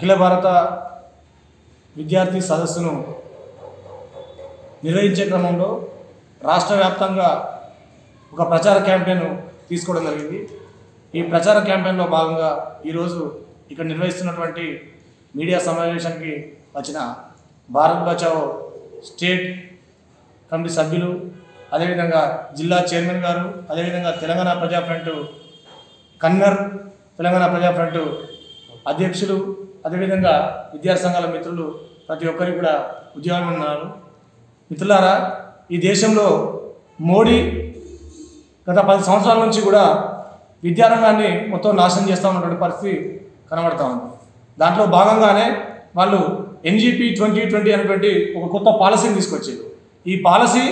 అఖిల భారత విద్యార్థి సదస్సును నిర్వహించే క్రమంలో రాష్ట్ర వ్యాప్తంగా ఒక ప్రచార క్యాంపెయిన్ తీసుకోవడం జరిగింది. ఈ ప్రచార క్యాంపెయిన్లో భాగంగా ఈరోజు ఇక్కడ నిర్వహిస్తున్నటువంటి మీడియా సమావేశానికి వచ్చిన భారత్ బచావో స్టేట్ కమిటీ సభ్యులు, అదేవిధంగా జిల్లా చైర్మన్ గారు, అదేవిధంగా తెలంగాణ ప్రజా ఫ్రంట్ కన్వీనర్, తెలంగాణ ప్రజా ఫ్రంట్ అధ్యక్షులు, అదేవిధంగా విద్యార్థి సంఘాల మిత్రులు ప్రతి ఒక్కరికి కూడా ఉద్యోగం ఉన్నారు. మిత్రులారా, ఈ దేశంలో మోడీ గత 10 సంవత్సరాల నుంచి కూడా విద్యారంగాన్ని మొత్తం నాశనం చేస్తూ ఉన్నటువంటి పరిస్థితి కనబడతా ఉంది. దాంట్లో భాగంగానే వాళ్ళు NGP 2020 అనేటువంటి ఒక కొత్త పాలసీని తీసుకొచ్చారు. ఈ పాలసీ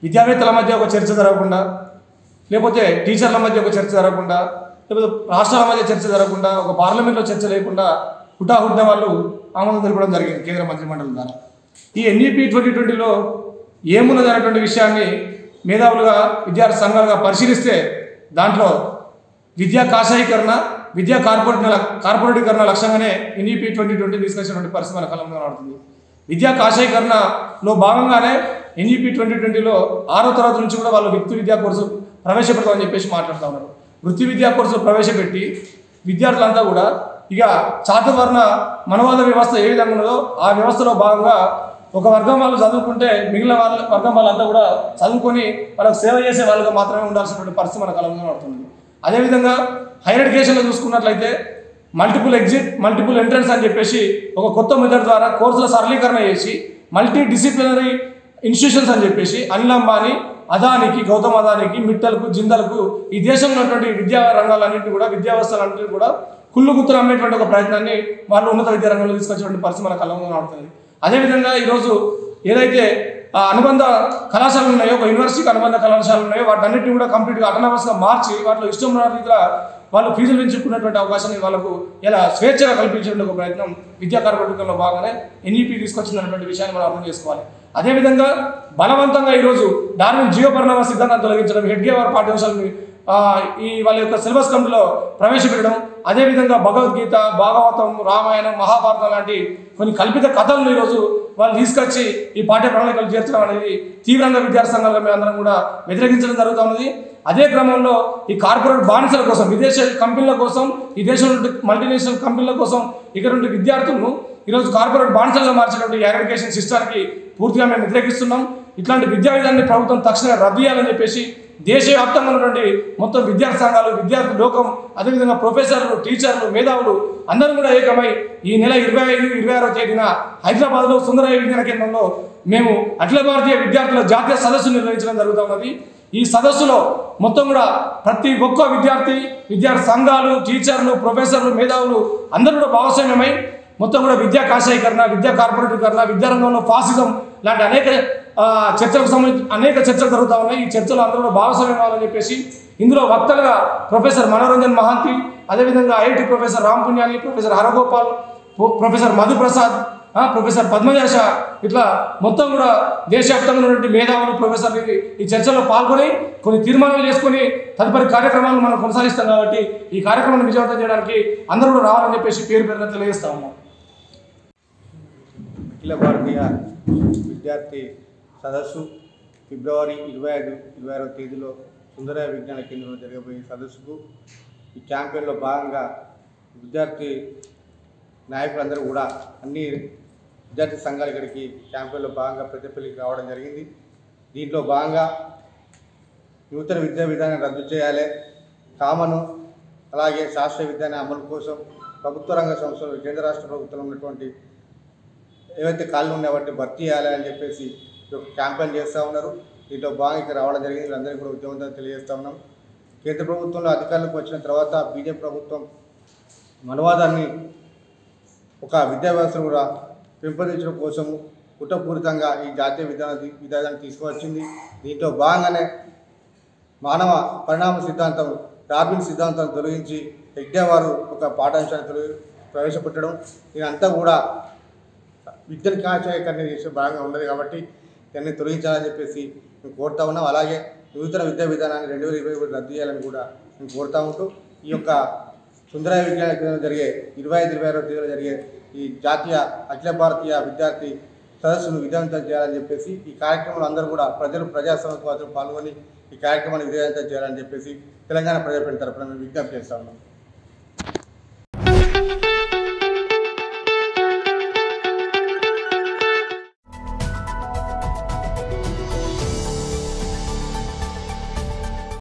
విద్యావేత్తల మధ్య ఒక చర్చ జరగకుండా, లేకపోతే టీచర్ల మధ్య ఒక చర్చ జరగకుండా, లేకపోతే రాష్ట్రాల మధ్య చర్చ జరగకుండా, ఒక పార్లమెంట్లో చర్చ లేకుండా హుటాహుటిన వాళ్ళు ఆమోదం తెలపడం జరిగింది కేంద్ర మంత్రిమండలి ద్వారా. ఈ NGP 2020లో ఏమున్నది అనేటువంటి విషయాన్ని మేధావులుగా విద్యార్థి సంఘాలుగా పరిశీలిస్తే దాంట్లో విద్యా కాషాయీకరణ, విద్యా కార్పొరేటీకరణ లక్ష్యంగానే NGP 2020 తీసుకొచ్చినటువంటి పరిస్థితి మన కళ్ళ కనబడుతుంది. విద్యా కాషాయీకరణలో భాగంగానే NGP 2020లో 6వ తరగతి నుంచి కూడా వాళ్ళు వృత్తి విద్యా కోర్సు ప్రవేశపెడతామని చెప్పేసి మాట్లాడుతూ ఉన్నారు. వృత్తి విద్యా కోర్సు ప్రవేశపెట్టి విద్యార్థులంతా కూడా ఇక చాతుర్వర్ణ మనవాద వ్యవస్థ ఏ విధంగా ఉన్నదో ఆ వ్యవస్థలో భాగంగా ఒక వర్గం వాళ్ళు చదువుకుంటే మిగిలిన వర్గం వాళ్ళంతా కూడా చదువుకొని వాళ్ళకి సేవ చేసే వాళ్ళగా మాత్రమే ఉండాల్సినటువంటి పరిస్థితి మన కళ్ళ పడుతుంది. అదేవిధంగా హైయర్ ఎడ్యుకేషన్లో చూసుకున్నట్లయితే మల్టిపుల్ ఎగ్జిట్, మల్టిపుల్ ఎంట్రన్స్ అని చెప్పేసి ఒక కొత్త మెథడ్ ద్వారా కోర్సుల సరళీకరణ చేసి మల్టీ డిసిప్లినరీ ఇన్స్టిట్యూషన్స్ అని చెప్పేసి అనిల్ అంబానీ, అదానికి, గౌతమ్ అదానికి, మిట్టల్కు, జిందల్కు ఈ దేశంలో ఉన్నటువంటి విద్యా రంగాలన్నింటినీ కూడా, విద్యా వ్యవస్థలన్నింటినీ కూడా కుళ్ళు గుర్తులు అమ్మేటువంటి ఒక ప్రయత్నాన్ని వాళ్ళు ఉన్నత విద్యా రంగంలో తీసుకొచ్చేటువంటి పరిస్థితి మన కళ్ళ కనబడుతుంది. అదేవిధంగా ఈరోజు ఏదైతే అనుబంధ కళాశాలలు ఉన్నాయో, ఒక యూనివర్సిటీకి అనుబంధ కళాశాలలు ఉన్నాయో వాటన్నిటిని కూడా కంప్లీట్గా ఆటోనమస్గా మార్చి వాటిలో ఇష్టం ఉన్న రీతిగా వాళ్ళు ఫీజులు పెంచుకున్నటువంటి అవకాశాన్ని వాళ్ళకు ఇలా స్వేచ్ఛగా కల్పించేటువంటి ఒక ప్రయత్నం విద్యా కార్పొరేటీకరణలో భాగంగానే NGP తీసుకొచ్చిందన్నటువంటి విషయాన్ని మనం అర్థం చేసుకోవాలి. అదేవిధంగా బలవంతంగా ఈరోజు డార్విన్ జీవపరిణామ సిద్ధాంతాన్ని తొలగించడం, హెడ్గేవార్ పాఠ్యాంశాలను ఈ వాళ్ళ యొక్క సిలబస్ కమిటీలో ప్రవేశపెట్టడం, అదేవిధంగా భగవద్గీత, భాగవతం, రామాయణం, మహాభారతం లాంటి కొన్ని కల్పిత కథలను ఈరోజు వాళ్ళు తీసుకొచ్చి ఈ పాఠ్య ప్రణాళికలు చేర్చడం అనేది తీవ్రంగా విద్యార్థి సంఘాలుగా మేమందరం కూడా వ్యతిరేకించడం జరుగుతూ ఉన్నది. అదే క్రమంలో ఈ కార్పొరేట్ బానిసల కోసం, విదేశీ కంపెనీల కోసం, ఈ దేశంలో మల్టీనేషనల్ కంపెనీల కోసం ఇక్కడ నుండి విద్యార్థులను ఈరోజు కార్పొరేట్ బానిసలుగా మార్చినటువంటి హైయర్ ఎడ్యుకేషన్ సిస్టానికి పూర్తిగా మేము వ్యతిరేకిస్తున్నాం. ఇట్లాంటి విద్యా విధానాన్ని ప్రభుత్వం తక్షణంగా రద్దు చేయాలని చెప్పేసి దేశవ్యాప్తంగా ఉన్నటువంటి మొత్తం విద్యార్థి సంఘాలు, విద్యార్థి లోకం, అదేవిధంగా ప్రొఫెసర్లు, టీచర్లు, మేధావులు అందరూ కూడా ఏకమై ఈ నెల 25, 26వ తేదీన హైదరాబాద్లో సుందరయ్య విజ్ఞాన కేంద్రంలో మేము అఖిల భారతీయ విద్యార్థుల జాతీయ సదస్సు నిర్వహించడం జరుగుతున్నది. ఈ సదస్సులో మొత్తం కూడా ప్రతి ఒక్క విద్యార్థి సంఘాలు, టీచర్లు, ప్రొఫెసర్లు, మేధావులు అందరూ కూడా భాగస్వామ్యమై మొత్తం కూడా విద్యా కాషాయీకరణ, విద్యా కార్పొరేటీకరణ, విద్యారంగంలో ఫాసిజం లాంటి అనేక చర్చలకు సంబంధించి అనేక చర్చలు జరుగుతూ ఉన్నాయి. ఈ చర్చలు అందరూ కూడా భాగస్వామ్యం కావాలని చెప్పేసి ఇందులో వక్తలుగా ప్రొఫెసర్ మనోరంజన్ మహాంతి, అదేవిధంగా IIT professor Ram Punyani, professor Haragopal, professor Madhuprasad, professor Padmajasha, ఇట్లా మొత్తం కూడా దేశవ్యాప్తంగా ఉన్నటువంటి మేధావులు, ప్రొఫెసర్లు ఈ చర్చల్లో పాల్గొని కొన్ని తీర్మానాలు చేసుకొని తదుపరి కార్యక్రమాలను మనం కొనసాగిస్తాం. కాబట్టి ఈ కార్యక్రమాన్ని విజయవంతం చేయడానికి అందరూ కూడా రావాలని చెప్పేసి పేరు పేరున తెలియజేస్తా ఉన్నాం. అఖిల భారతీయ విద్యార్థి సదస్సు ఫిబ్రవరి 25, 26వ తేదీలో సుందరయ్య విజ్ఞాన కేంద్రంలో జరగబోయే సదస్సుకు ఈ క్యాంపెయిన్లో భాగంగా విద్యార్థి నాయకులందరూ కూడా అన్ని విద్యార్థి సంఘాలు ఇక్కడికి క్యాంపెయిన్లో భాగంగా పెద్దపల్లికి రావడం జరిగింది. దీంట్లో భాగంగా నూతన విద్యా విధానాన్ని రద్దు చేయాలి, కామను అలాగే శాస్త్రీయ విధాన అమలు కోసం ప్రభుత్వ రంగ సంస్థలు కేంద్ర రాష్ట్ర ప్రభుత్వంలో ఉన్నటువంటి ఏవైతే ఖాళీలు ఉన్నాయో వాటిని భర్తీ చేయాలి అని చెప్పేసి క్యాంపెయిన్ చేస్తూ ఉన్నారు. దీంట్లో భాగంగా ఇక్కడ రావడం జరిగింది. వీళ్ళందరికీ కూడా ఉద్యమం తెలియజేస్తూ ఉన్నాం. కేంద్ర ప్రభుత్వంలో అధికారులకు వచ్చిన తర్వాత బీజేపీ ప్రభుత్వం మనవాదాన్ని ఒక విద్యా వ్యవస్థను కూడా పెంపొందించడం కోసము కుట్రపూరితంగా ఈ జాతీయ విధానాన్ని తీసుకువచ్చింది. దీంట్లో భాగంగానే మానవ పరిణామ సిద్ధాంతం, డార్విన్ సిద్ధాంతాన్ని తొలగించి హెగ్డేవారు ఒక పాఠ్యాంశాన్ని ప్రవేశపెట్టడం, ఇదంతా కూడా విద్యను కాషాయీకరణ చేసే భాగంగా ఉన్నది. కాబట్టి దాన్ని తొలగించాలని చెప్పేసి మేము కోరుతా ఉన్నాం. అలాగే నూతన విద్యా విధానాన్ని 2020 రద్దు చేయాలని కూడా మేము కోరుతా ఉంటూ ఈ యొక్క సుందరయ్య విజ్ఞాన కేంద్రంలో జరిగే 25-26 తేదీలో జరిగే ఈ జాతీయ అఖిల భారతీయ విద్యార్థి సదస్సును విజయవంతం చేయాలని చెప్పేసి ఈ కార్యక్రమంలో అందరూ కూడా ప్రజా సమూహాలు పాల్గొని ఈ కార్యక్రమాన్ని విజయవంతం చేయాలని చెప్పేసి తెలంగాణ ప్రజాప్రతినిధుల తరఫున మేము విజ్ఞప్తి చేస్తా ఉన్నాం.